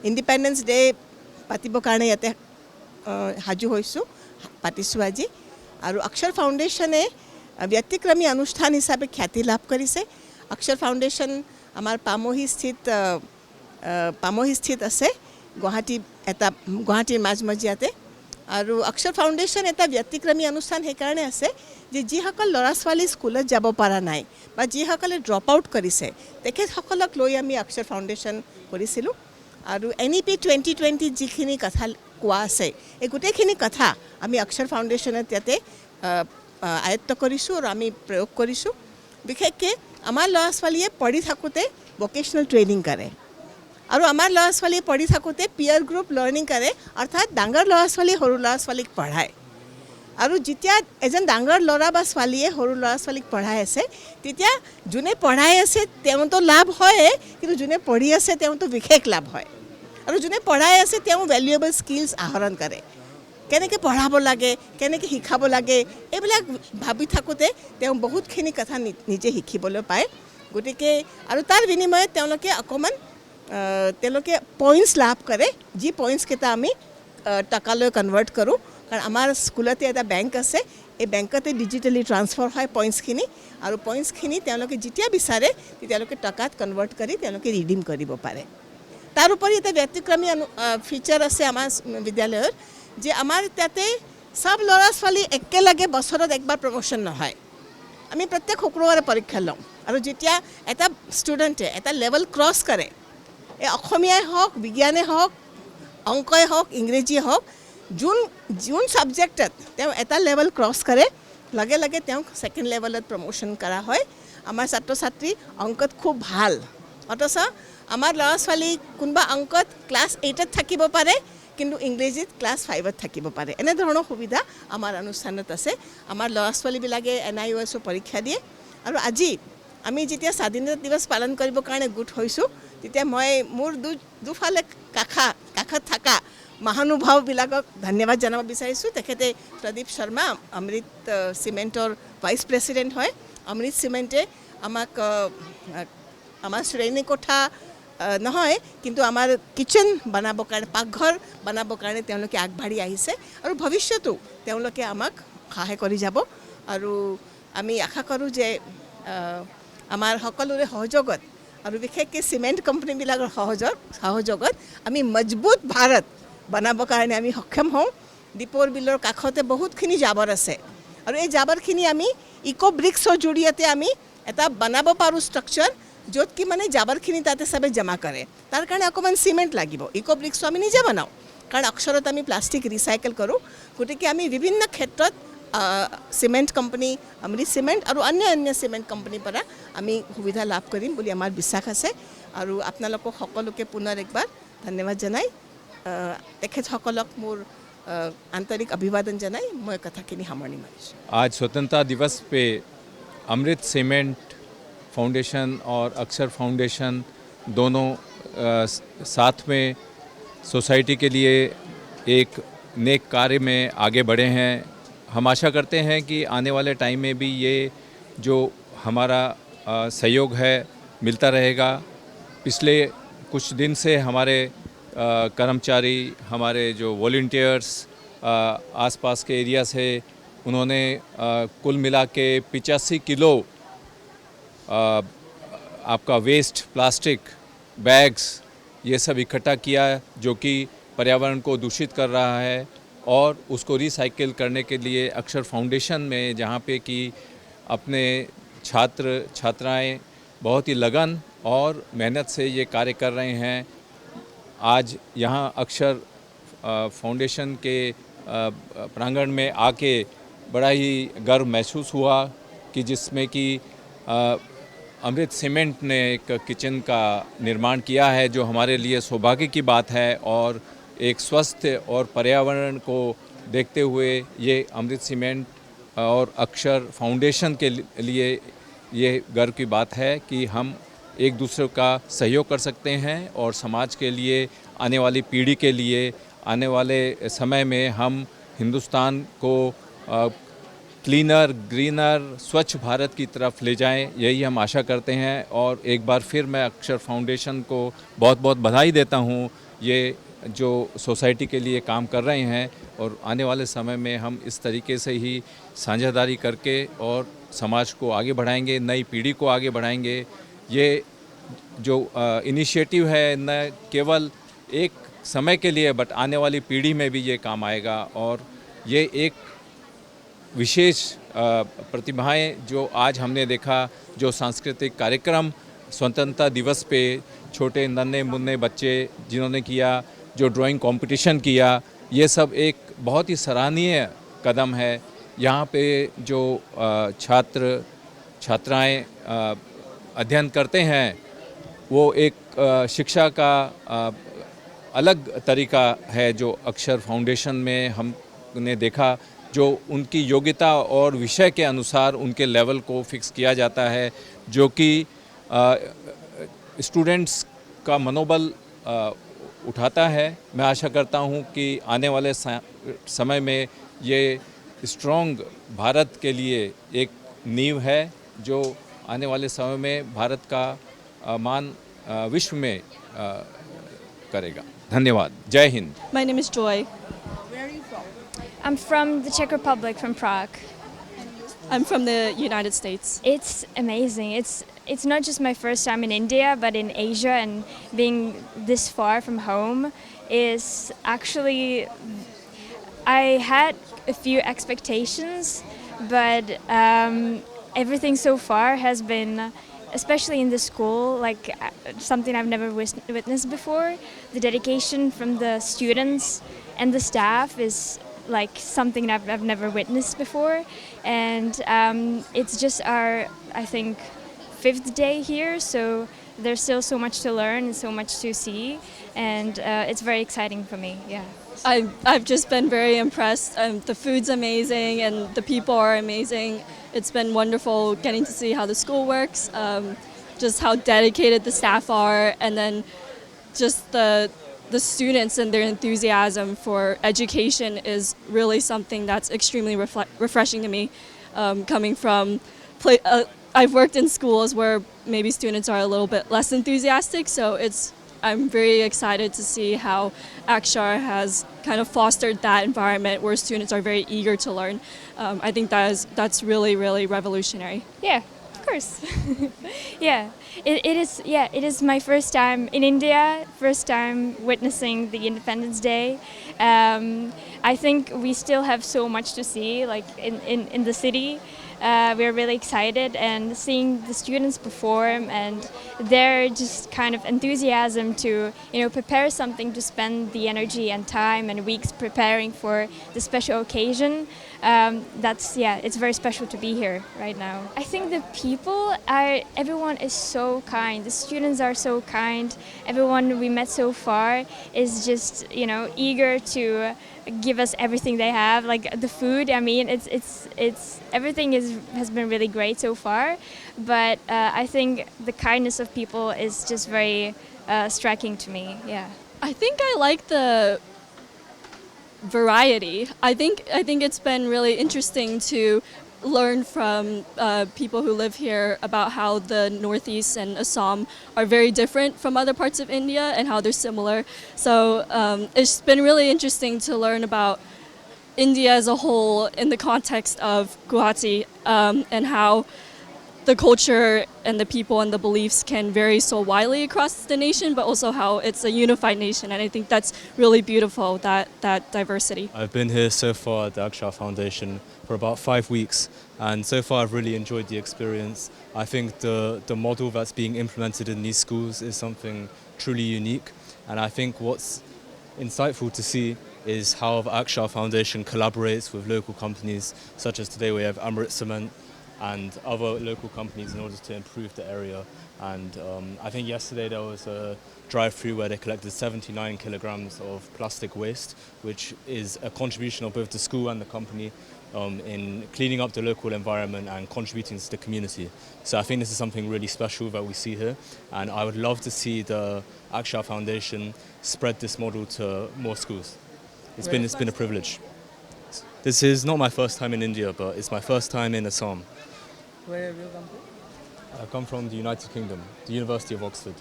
Independence day পাতিবৰ কাৰণে ইয়াতে সাজু হৈছোঁ, পাতিছোঁ আজি। আৰু অক্ষৰ ফাউণ্ডেশ্যনে ব্যতিক্ৰমী অনুষ্ঠান হিচাপে খ্যাতি লাভ কৰিছে। অক্ষৰ ফাউণ্ডেশ্যন আমাৰ পামহিস্থিত আছে, গুৱাহাটীৰ মাজমজিয়াতে। আৰু অক্ষৰ ফাউণ্ডেশ্যন এটা ব্যতিক্ৰমী অনুষ্ঠান সেইকাৰণে আছে যে যিসকল ল'ৰা ছোৱালী স্কুলত যাব পৰা নাই বা যিসকলে ড্ৰপ আউট কৰিছে তেখেতসকলক লৈ আমি অক্ষৰ ফাউণ্ডেশ্যন কৰিছিলোঁ। আৰু NEP 2020 যিখিনি কথা কোৱা আছে এই গোটেইখিনি কথা আমি অক্ষৰ ফাউণ্ডেশ্যনত ইয়াতে আয়ত্ত কৰিছোঁ আৰু আমি প্ৰয়োগ কৰিছোঁ। বিশেষকৈ আমাৰ ল'ৰা ছোৱালীয়ে পঢ়ি থাকোঁতে ভকেশ্যনেল ট্ৰেইনিং কৰে আৰু আমাৰ ল'ৰা ছোৱালীয়ে পঢ়ি থাকোঁতে পিয়াৰ গ্ৰুপ লাৰ্ণিং কৰে, অৰ্থাৎ ডাঙৰ ল'ৰা ছোৱালীয়ে সৰু ল'ৰা ছোৱালীক পঢ়ায়। আৰু যেতিয়া এজন ডাঙৰ ল'ৰা বা ছোৱালীয়ে সৰু ল'ৰা ছোৱালীক পঢ়াই আছে তেতিয়া যোনে পঢ়াই আছে তেওঁতো লাভ হয়, কিন্তু যোনে পঢ়ি আছে তেওঁতো বিশেষ লাভ হয়। আৰু যোনে পঢ়াই আছে তেওঁ ভেলুৱেবল স্কিলছ আহৰণ কৰে। কেনেকৈ পঢ়াব লাগে, কেনেকৈ শিকাব লাগে, এইবিলাক ভাবি থাকোঁতে তেওঁ বহুতখিনি কথা নিজে শিকিবলৈ পায়। গতিকে আৰু তাৰ বিনিময়ত তেওঁলোকে পইণ্টছ লাভ কৰে, যি পইণ্টছকেইটা আমি টকালৈ কনভাৰ্ট কৰোঁ। কাৰণ আমাৰ স্কুলতে এটা বেংক আছে, এই বেংকতে ডিজিটেলি ট্ৰান্সফাৰ হয় পইণ্টছখিনি, আৰু পইণ্টছখিনি তেওঁলোকে যেতিয়া বিচাৰে তেওঁলোকে টকাত কনভাৰ্ট কৰি তেওঁলোকে ৰিডিম কৰিব পাৰে। তাৰ উপৰি এটা ব্যতিক্ৰমী ফিচাৰ আছে আমাৰ বিদ্যালয়ৰ, যে আমাৰ তাতে চব ল'ৰা ছোৱালী একেলগে বছৰত একবাৰ প্ৰমোশ্যন নহয়। আমি প্ৰত্যেক শুক্ৰবাৰে পৰীক্ষা লওঁ, আৰু যেতিয়া এটা ষ্টুডেণ্টে এটা লেভেল ক্ৰছ কৰে, এই অসমীয়াই হওক, বিজ্ঞানেই হওক, অংকই হওক, ইংৰাজীয়ে হওক, যোন ছাবজেক্টত তেওঁ এটা লেভেল ক্ৰছ কৰে লগে লগে তেওঁক ছেকেণ্ড লেভেলত প্ৰমোশ্যন কৰা হয়। আমাৰ ছাত্ৰ ছাত্ৰী অংকত খুব ভাল, অথচ আমাৰ ল'ৰা ছোৱালী কোনোবা অংকত ক্লাছ 8ত থাকিব পাৰে কিন্তু ইংৰাজীত ক্লাছ 5ত থাকিব পাৰে। এনেধৰণৰ সুবিধা আমাৰ অনুষ্ঠানত আছে। আমাৰ ল'ৰা ছোৱালীবিলাকে NIOSৰ পৰীক্ষা দিয়ে। আৰু আজি আমি যেতিয়া স্বাধীনতা দিৱস পালন কৰিবৰ কাৰণে গোট হৈছোঁ তেতিয়া মই মোৰ দুফালে কাষত থকা মহানুভাৱবিলাকক ধন্যবাদ জনাব বিচাৰিছোঁ। তেখেতে প্ৰদীপ শৰ্মা অমৃত চিমেণ্টৰ ভাইচ প্ৰেছিডেণ্ট হয়। অমৃত চিমেণ্টে আমাক আমাৰ শ্ৰেণীকোঠা নহয় কিন্তু আমাৰ কিটচেন বনাবৰ কাৰণে, পাকঘৰ বনাবৰ কাৰণে তেওঁলোকে আগবাঢ়ি আহিছে আৰু ভৱিষ্যতো তেওঁলোকে আমাক সহায় কৰি যাব। আৰু আমি আশা কৰোঁ যে আমাৰ সকলোৰে সহযোগত আৰু বিশেষকৈ চিমেণ্ট কোম্পানীবিলাকৰ সহযোগত আমি মজবুত ভাৰত বনাবৰ কাৰণে আমি সক্ষম হওঁ। দীপৰ বিলৰ কাষতে বহুতখিনি জাবৰ আছে আৰু এই জাবৰখিনি আমি ইক'ব্ৰিক্সৰ জৰিয়তে আমি এটা বনাব পাৰোঁ ষ্ট্ৰাকচাৰ, য'ত কি মানে জাবৰখিনি তাতে চবে জমা কৰে। তাৰ কাৰণে অকণমান চিমেণ্ট লাগিব। ইক'ব্ৰিক্সটো আমি নিজে বনাওঁ, কাৰণ অক্ষৰত আমি প্লাষ্টিক ৰিচাইকেল কৰোঁ। গতিকে আমি বিভিন্ন ক্ষেত্ৰত চিমেণ্ট কোম্পানী, অমৃত চিমেণ্ট আৰু অন্য চিমেণ্ট কোম্পানীৰ পৰা আমি সুবিধা লাভ কৰিম বুলি আমাৰ বিশ্বাস আছে। আৰু আপোনালোকক সকলোকে পুনৰ একবাৰ ধন্যবাদ জনাই তেখেতসকলক মোৰ आंतरिक अभिवादन जनाई मैं कथाखिनी सामरणी मारिछु। आज स्वतंत्रता दिवस पे अमृत सीमेंट फाउंडेशन और अक्षर फाउंडेशन दोनों साथ में सोसाइटी के लिए एक नेक कार्य में आगे बढ़े हैं। हम आशा करते हैं कि आने वाले टाइम में भी ये जो हमारा सहयोग है मिलता रहेगा। पिछले कुछ दिन से हमारे कर्मचारी, हमारे जो वॉलंटियर्स आसपास के एरिया से, उन्होंने कुल मिला के 85 किलो आपका वेस्ट, प्लास्टिक बैग्स ये सब इकट्ठा किया, जो कि पर्यावरण को दूषित कर रहा है। और उसको रिसाइकिल करने के लिए अक्षर फाउंडेशन में, जहाँ पे कि अपने छात्र छात्राएं बहुत ही लगन और मेहनत से ये कार्य कर रहे हैं। आज यहाँ अक्षर फाउंडेशन के प्रांगण में आके बड़ा ही गर्व महसूस हुआ कि जिसमें कि अमृत सीमेंट ने एक किचन का निर्माण किया है, जो हमारे लिए सौभाग्य की बात है। और एक स्वस्थ और पर्यावरण को देखते हुए ये अमृत सीमेंट और अक्षर फाउंडेशन के लिए ये गर्व की बात है कि हम एक दूसरे का सहयोग कर सकते हैं और समाज के लिए, आने वाली पीढ़ी के लिए, आने वाले समय में हम हिंदुस्तान को क्लीनर, ग्रीनर, स्वच्छ भारत की तरफ ले जाएं, यही हम आशा करते हैं। और एक बार फिर मैं अक्षर फाउंडेशन को बहुत बहुत बधाई देता हूं ये जो सोसाइटी के लिए काम कर रहे हैं और आने वाले समय में हम इस तरीके से ही साझेदारी करके और समाज को आगे बढ़ाएंगे, नई पीढ़ी को आगे बढ़ाएंगे। ये जो इनिशिएटिव है न केवल एक समय के लिए बट आने वाली पीढ़ी में भी ये काम आएगा और ये एक विशेष प्रतिभाएं जो आज हमने देखा, जो सांस्कृतिक कार्यक्रम स्वतंत्रता दिवस पे छोटे नन्हे मुन्ने बच्चे जिन्होंने किया, जो ड्राइंग कंपटीशन किया, ये सब एक बहुत ही सराहनीय कदम है। यहाँ पे जो छात्र छात्राएं अध्ययन करते हैं वो एक शिक्षा का अलग तरीका है जो अक्षर फाउंडेशन में हमने देखा, जो उनकी योग्यता और विषय के अनुसार उनके लेवल को फिक्स किया जाता है, जो कि स्टूडेंट्स का मनोबल उठाता है। मैं आशा करता हूँ कि आने वाले समय में ये स्ट्रॉन्ग भारत के लिए एक नींव है जो आने वाले समय में भारत का मान विश्व में करेगा। धन्यवाद। जय Hind. My name is Joy. Where are you from? I'm from the Czech Republic, from Prague. I'm from the United States. It's amazing. It's not just my first time in India, but in Asia, and being this far from home is actually, I had a few expectations, but everything so far has been, especially in the school, like something I've never witnessed before. The dedication from the students and the staff is like something I've never witnessed before, and it's just our, I think, 5th day here, so there's still so much to learn and so much to see, and it's very exciting for me. Yeah. I've just been very impressed. The food's amazing and the people are amazing. It's been wonderful getting to see how the school works, just how dedicated the staff are, and then just the students and their enthusiasm for education is really something that's extremely refreshing to me. Coming from, I've worked in schools where maybe students are a little bit less enthusiastic, so I'm very excited to see how Akshar has kind of fostered that environment where students are very eager to learn. I think that's really, really revolutionary. Yeah, of course. Yeah, it is. Yeah, it is my first time in India. First time witnessing the Independence Day. I think we still have so much to see, like in the city. We're really excited, and seeing the students perform and their just kind of enthusiasm to, prepare something, to spend the energy and time and weeks preparing for the special occasion. It's very special to be here right now. I think the everyone is so kind. The students are so kind. Everyone we met so far is just, eager to give us everything they have. Like the food, I mean, it's everything has been really great so far. But I think the kindness of people is just very striking to me. Yeah. I think I like the variety. I think it's been really interesting to learn from people who live here about how the Northeast and Assam are very different from other parts of India and how they're similar. So it's been really interesting to learn about India as a whole in the context of Guwahati, and how the culture and the people and the beliefs can vary so widely across the nation, but also how it's a unified nation. And I think that's really beautiful, that diversity. I've been here so far at the Akshar Foundation for about 5 weeks, and so far I've really enjoyed the experience. I think the model that's being implemented in these schools is something truly unique, and I think what's insightful to see is how the Akshar Foundation collaborates with local companies, such as today we have Amrit Cement and other local companies, in order to improve the area. And I think yesterday there was a drive-through where they collected 79 kilograms of plastic waste, which is a contribution of both the school and the company in cleaning up the local environment and contributing to the community. So I think this is something really special that we see here, and I would love to see the Akshar Foundation spread this model to more schools. It's been a privilege. This is not my first time in India, but it's my first time in Assam. Where have you come from? I come from the United Kingdom, the University of Oxford.